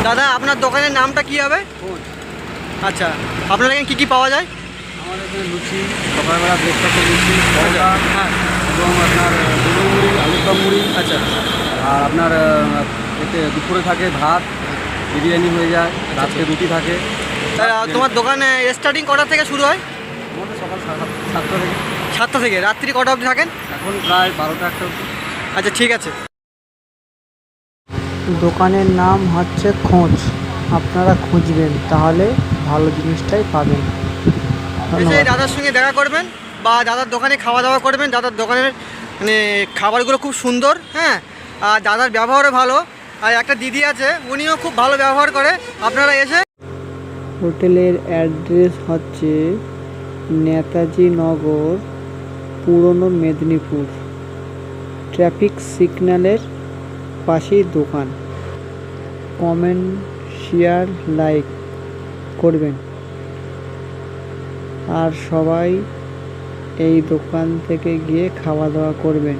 দাদা আপনার দোকানের নামটা কি হবে? আচ্ছা, আপনার এখানে কী কী পাওয়া যায়? আমাদের এখানে লুচি, সকালবেলা ব্রেকফাস্টে লুচি, পরোটা হ্যাঁ, এবং আপনার গরুর মুড়ি, আলুর দম মুড়ি। আচ্ছা আর আপনার এতে দুপুরে থাকে ভাত, বিরিয়ানি হয়ে যায়, রাত্রে রুটি থাকে। তোমার দোকানে স্টার্টিং কটা থেকে শুরু হয়? আমাদের সকাল 7টা থেকে 7টা থেকে রাত্রি কটা অবধি থাকেন? এখন প্রায় 12টা 1টা অবধি। আচ্ছা ঠিক আছে। দোকানের নাম হচ্ছে খোঁজ। আপনারা খুঁজবেন, তাহলে ভালো জিনিসটাই পাবেন। এসে ধন্যবাদ। দাদার সঙ্গে দেখা করবেন বা দাদার দোকানে খাওয়া দাওয়া করবেন। দাদার দোকানের মানে খাবারগুলো খুব সুন্দর, হ্যাঁ, আর দাদার ব্যবহারও ভালো। আর একটা দিদি আছে, উনিও খুব ভালো ব্যবহার করে। আপনারা এসে হোটেলের অ্যাড্রেস হচ্ছে নেতাজি নগর, পুরনো মেদিনীপুর। ট্রাফিক সিগন্যালের পাশেই দোকান। কমেন্ট, শেয়ার, লাইক করবেন। আর সবাই এই দোকান থেকে গিয়ে খাওয়া দাওয়া করবেন।